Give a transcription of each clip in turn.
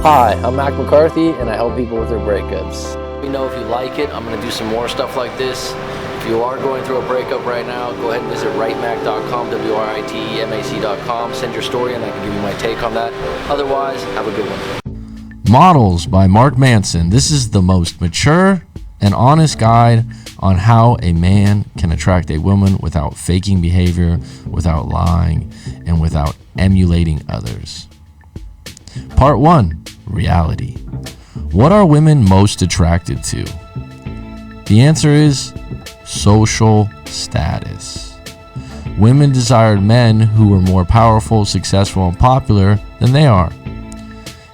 Hi, I'm Mac McCarthy, and I help people with their breakups. Let me know if you like it. I'm going to do some more stuff like this. If you are going through a breakup right now, go ahead and visit writemac.com, WRITEMAC.com. Send your story, and I can give you my take on that. Otherwise, have a good one. Models by Mark Manson. This is the most mature and honest guide on how a man can attract a woman without faking behavior, without lying, and without emulating others. Part 1, reality. What are women most attracted to? The answer is social status. Women desire men who are more powerful, successful, and popular than they are.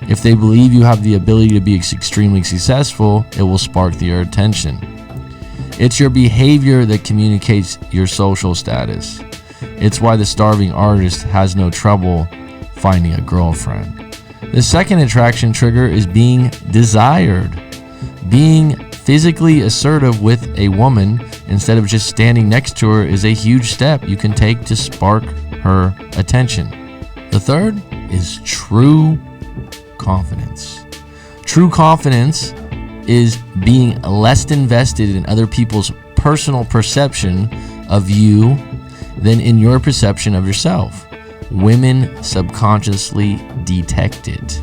If they believe you have the ability to be extremely successful, it will spark their attention. It's your behavior that communicates your social status. It's why the starving artist has no trouble finding a girlfriend. The second attraction trigger is being desired. Being physically assertive with a woman instead of just standing next to her is a huge step you can take to spark her attention. The third is true confidence. True confidence is being less invested in other people's personal perception of you than in your perception of yourself. Women subconsciously detect it.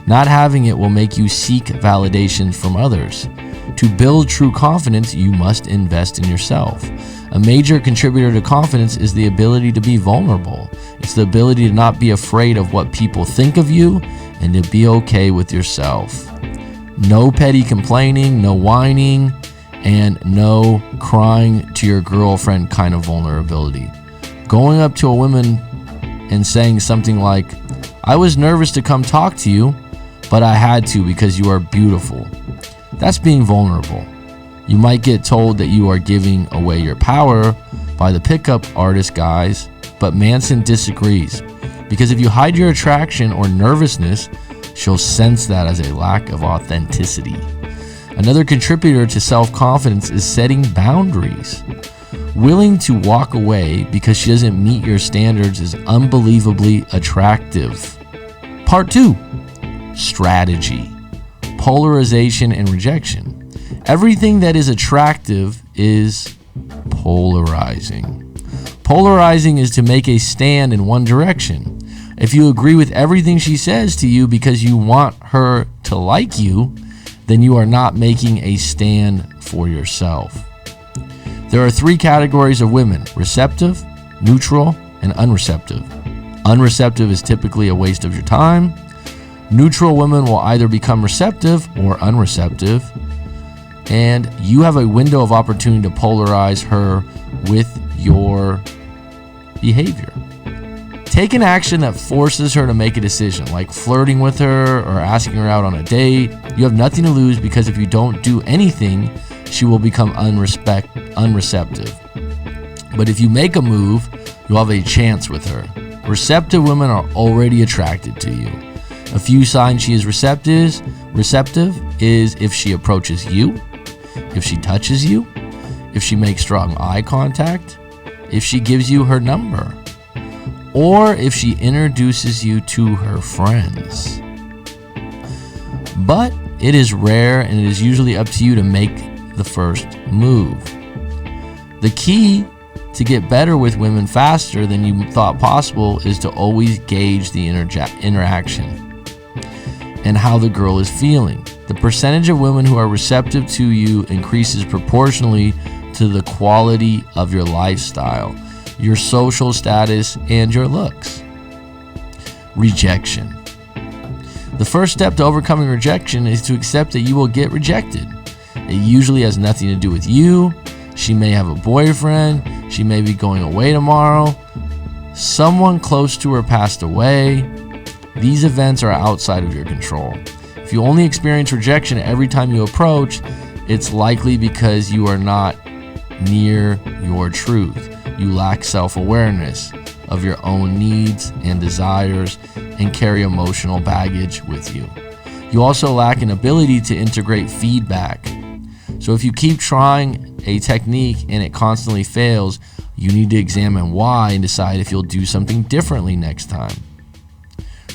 Not having it will make you seek validation from others. To build true confidence, you must invest in yourself. A major contributor to confidence is the ability to be vulnerable. It's the ability to not be afraid of what people think of you and to be okay with yourself. No petty complaining, no whining, and no crying to your girlfriend kind of vulnerability. Going up to a woman and saying something like, "I was nervous to come talk to you, but I had to because you are beautiful." That's being vulnerable. You might get told that you are giving away your power by the pickup artist guys, but Manson disagrees. Because if you hide your attraction or nervousness, she'll sense that as a lack of authenticity. Another contributor to self-confidence is setting boundaries. Willing to walk away because she doesn't meet your standards is unbelievably attractive. Part 2, strategy, polarization and rejection. Everything that is attractive is polarizing. Polarizing is to make a stand in one direction. If you agree with everything she says to you because you want her to like you, then you are not making a stand for yourself. There are 3 categories of women: receptive, neutral, and unreceptive. Unreceptive is typically a waste of your time. Neutral women will either become receptive or unreceptive, and you have a window of opportunity to polarize her with your behavior. Take an action that forces her to make a decision, like flirting with her or asking her out on a date. You have nothing to lose because if you don't do anything, she will become unreceptive. But if you make a move, you'll have a chance with her. Receptive women are already attracted to you. A few signs she is receptive is if she approaches you, if she touches you, if she makes strong eye contact, if she gives you her number, or if she introduces you to her friends. But it is rare and it is usually up to you to make the first move. The key to get better with women faster than you thought possible is to always gauge the interaction and how the girl is feeling. The percentage of women who are receptive to you increases proportionally to the quality of your lifestyle, your social status, and your looks. Rejection. The first step to overcoming rejection is to accept that you will get rejected. It usually has nothing to do with you. She may have a boyfriend. She may be going away tomorrow. Someone close to her passed away. These events are outside of your control. If you only experience rejection every time you approach, it's likely because you are not near your truth. You lack self-awareness of your own needs and desires and carry emotional baggage with you. You also lack an ability to integrate feedback. So if you keep trying a technique and it constantly fails, you need to examine why and decide if you'll do something differently next time.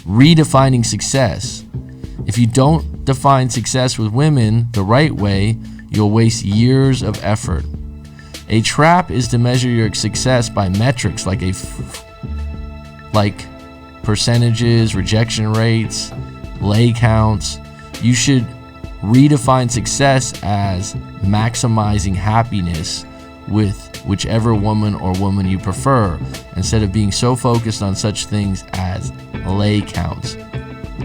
Redefining success. If you don't define success with women the right way, you'll waste years of effort. A trap is to measure your success by metrics like percentages, rejection rates, lay counts. You should redefine success as maximizing happiness with whichever woman or woman you prefer, instead of being so focused on such things as lay counts.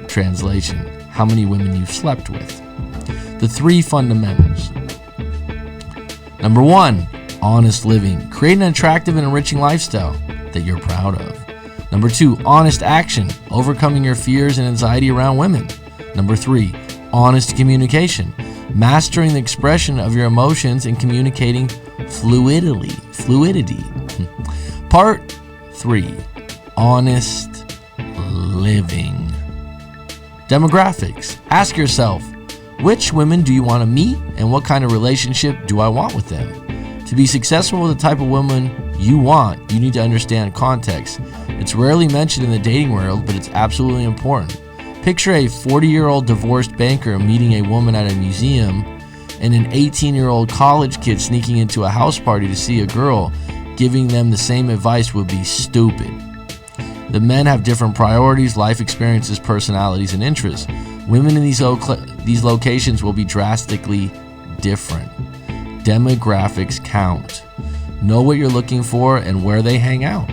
Translation: how many women you've slept with. The 3 fundamentals. Number 1, honest living. Create an attractive and enriching lifestyle that you're proud of. Number 2, honest action. Overcoming your fears and anxiety around women. Number 3, honest communication. Mastering the expression of your emotions and communicating fluidity. Part 3, honest living. Demographics. Ask yourself, which women do you want to meet and what kind of relationship do I want with them? To be successful with the type of woman you want, you need to understand context. It's rarely mentioned in the dating world, but it's absolutely important. Picture a 40-year-old divorced banker meeting a woman at a museum and an 18-year-old college kid sneaking into a house party to see a girl. Giving them the same advice would be stupid. The men have different priorities, life experiences, personalities, and interests. Women in these locations will be drastically different. Demographics count. Know what you're looking for and where they hang out.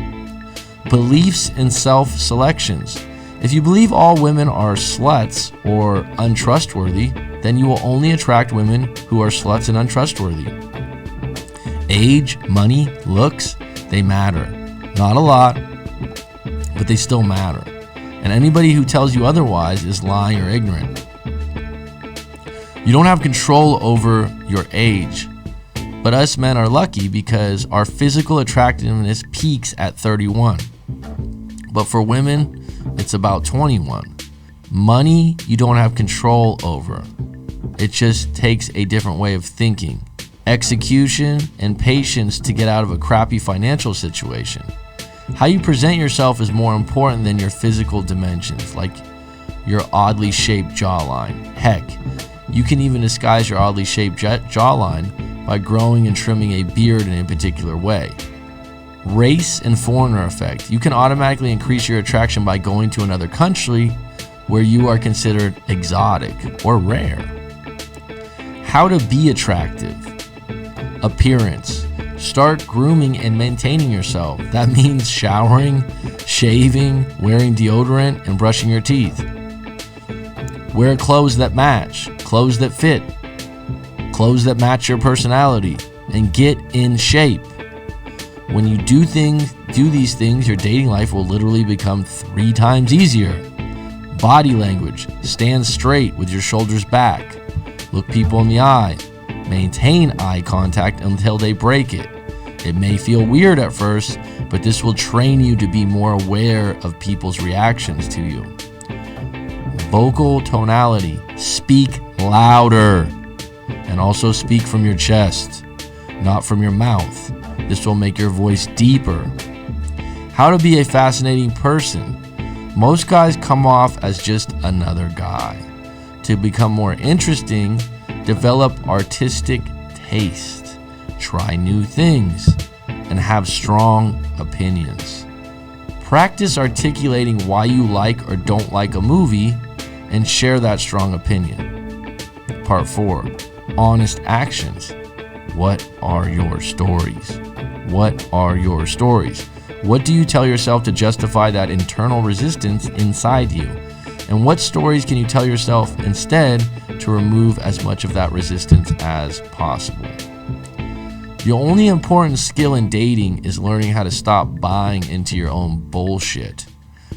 Beliefs and self-selections. If you believe all women are sluts or untrustworthy, then you will only attract women who are sluts and untrustworthy. Age, money, looks, they matter. Not a lot, but they still matter. And anybody who tells you otherwise is lying or ignorant. You don't have control over your age, but us men are lucky because our physical attractiveness peaks at 31. But for women, it's about 21. Money, you don't have control over. It just takes a different way of thinking. Execution and patience to get out of a crappy financial situation. How you present yourself is more important than your physical dimensions, like your oddly shaped jawline. Heck, you can even disguise your oddly shaped jawline by growing and trimming a beard in a particular way. Race and foreigner effect. You can automatically increase your attraction by going to another country where you are considered exotic or rare. How to be attractive. Appearance. Start grooming and maintaining yourself. That means showering, shaving, wearing deodorant, and brushing your teeth. Wear clothes that match, clothes that fit, clothes that match your personality, and get in shape. When you do these things, your dating life will literally become 3 times easier. Body language. Stand straight with your shoulders back. Look people in the eye. Maintain eye contact until they break it. It may feel weird at first, but this will train you to be more aware of people's reactions to you. Vocal tonality. Speak louder. And also speak from your chest, not from your mouth. This will make your voice deeper. How to be a fascinating person. Most guys come off as just another guy. To become more interesting, develop artistic taste, try new things, and have strong opinions. Practice articulating why you like or don't like a movie and share that strong opinion. Part 4, honest actions. What are your stories? What are your stories? What do you tell yourself to justify that internal resistance inside you? And what stories can you tell yourself instead to remove as much of that resistance as possible? The only important skill in dating is learning how to stop buying into your own bullshit,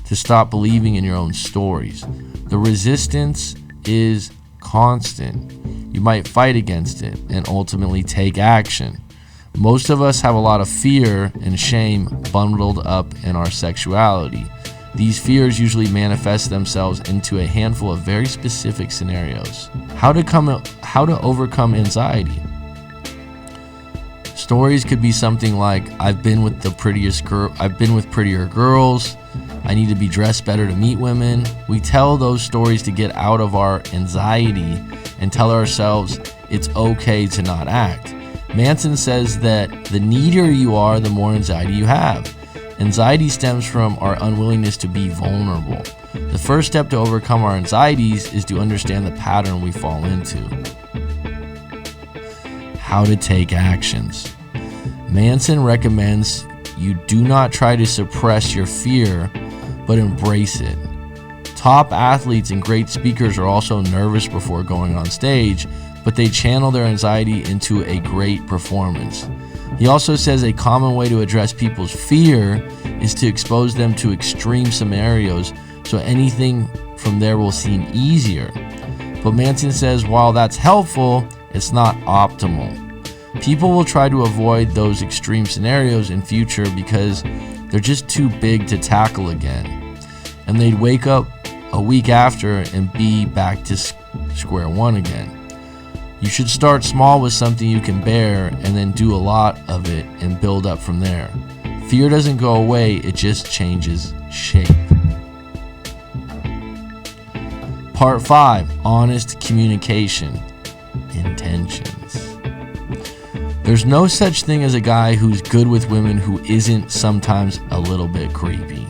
to stop believing in your own stories. The resistance is constant. You might fight against it and ultimately take action. Most of us have a lot of fear and shame bundled up in our sexuality. These fears usually manifest themselves into a handful of very specific scenarios. How to overcome anxiety. Stories could be something like, I've been with prettier girls, I need to be dressed better to meet women. We tell those stories to get out of our anxiety and tell ourselves it's okay to not act. Manson says that the needier you are, the more anxiety you have. Anxiety stems from our unwillingness to be vulnerable. The first step to overcome our anxieties is to understand the pattern we fall into. How to take actions. Manson recommends you do not try to suppress your fear, but embrace it. Top athletes and great speakers are also nervous before going on stage, but they channel their anxiety into a great performance. He also says a common way to address people's fear is to expose them to extreme scenarios, so anything from there will seem easier. But Manson says while that's helpful, it's not optimal. People will try to avoid those extreme scenarios in future because they're just too big to tackle again. And they'd wake up a week after and be back to square one again. You should start small with something you can bear and then do a lot of it and build up from there. Fear doesn't go away, it just changes shape. Part 5, honest communication. Intentions. There's no such thing as a guy who's good with women who isn't sometimes a little bit creepy.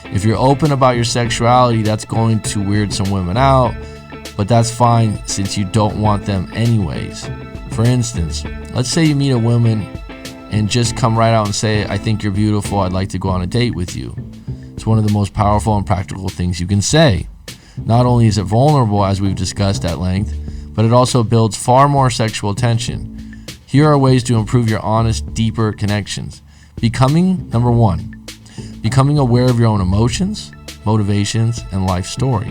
If you're open about your sexuality, that's going to weird some women out, but that's fine since you don't want them anyways. For instance, let's say you meet a woman and just come right out and say, I think you're beautiful, I'd like to go on a date with you. It's one of the most powerful and practical things you can say. Not only is it vulnerable, as we've discussed at length, but it also builds far more sexual tension. Here are ways to improve your honest, deeper connections. Number 1, becoming aware of your own emotions, motivations, and life story.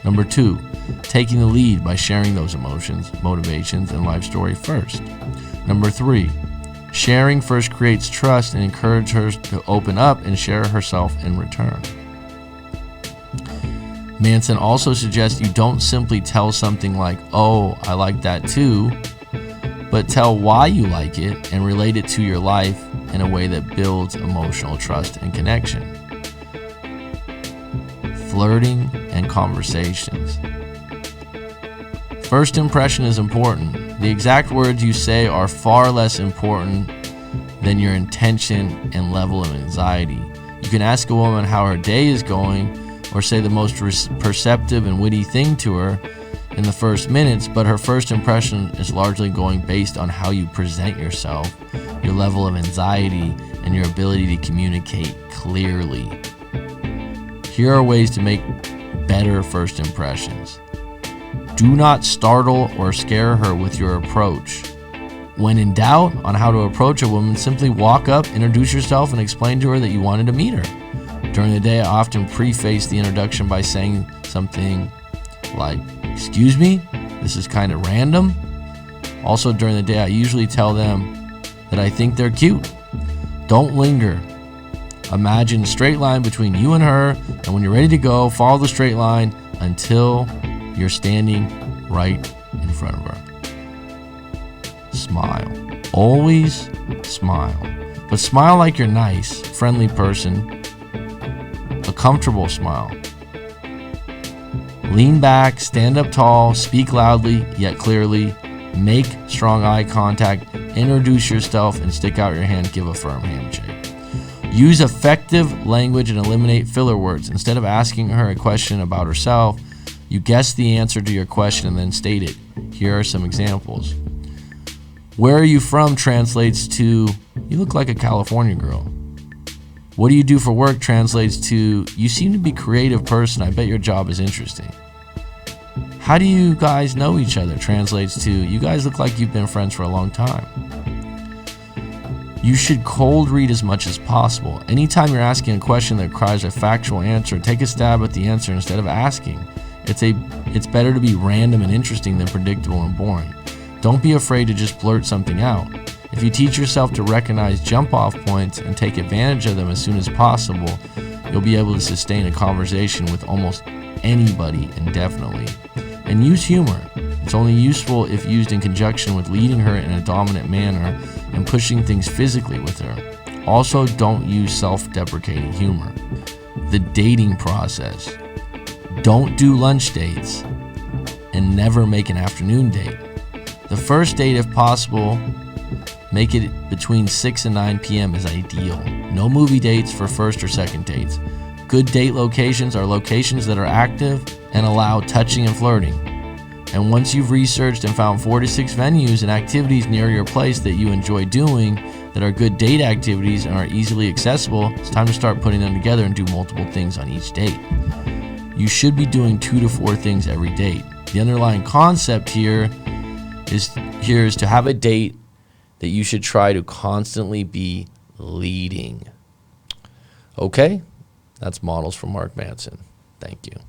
Number 2, taking the lead by sharing those emotions, motivations, and life story first. Number 3, sharing first creates trust and encourages her to open up and share herself in return. Manson also suggests you don't simply tell something like, oh, I like that too, but tell why you like it and relate it to your life in a way that builds emotional trust and connection. Flirting and conversations. First impression is important. The exact words you say are far less important than your intention and level of anxiety. You can ask a woman how her day is going or say the most perceptive and witty thing to her in the first minutes, but her first impression is largely going based on how you present yourself, your level of anxiety, and your ability to communicate clearly. Here are ways to make better first impressions. Do not startle or scare her with your approach. When in doubt on how to approach a woman, simply walk up, introduce yourself, and explain to her that you wanted to meet her. During the day, I often preface the introduction by saying something like, "Excuse me, this is kind of random." Also during the day, I usually tell them that I think they're cute. Don't linger. Imagine a straight line between you and her, and when you're ready to go, follow the straight line until you're standing right in front of her. Smile. Always smile. But smile like you're nice, friendly person. A comfortable smile. Lean back, stand up tall, speak loudly yet clearly, make strong eye contact, introduce yourself, and stick out your hand, give a firm handshake. Use effective language and eliminate filler words. Instead of asking her a question about herself, you guess the answer to your question and then state it. Here are some examples. Where are you from translates to, you look like a California girl. What do you do for work translates to, you seem to be a creative person, I bet your job is interesting. How do you guys know each other translates to, you guys look like you've been friends for a long time. You should cold read as much as possible. Anytime you're asking a question that requires a factual answer, take a stab at the answer instead of asking. It's better to be random and interesting than predictable and boring. Don't be afraid to just blurt something out. If you teach yourself to recognize jump-off points and take advantage of them as soon as possible, you'll be able to sustain a conversation with almost anybody indefinitely. And use humor. It's only useful if used in conjunction with leading her in a dominant manner and pushing things physically with her. Also, don't use self-deprecating humor. the dating process. Don't do lunch dates, and never make an afternoon date. The first date, if possible, make it between 6 and 9 p.m. is ideal. No movie dates for first or second dates. Good date locations are locations that are active and allow touching and flirting. And once you've researched and found 4 to 6 venues and activities near your place that you enjoy doing that are good date activities and are easily accessible, it's time to start putting them together and do multiple things on each date. You should be doing 2 to 4 things every date. The underlying concept here is to have a date that you should try to constantly be leading. Okay, that's Models from Mark Manson. Thank you.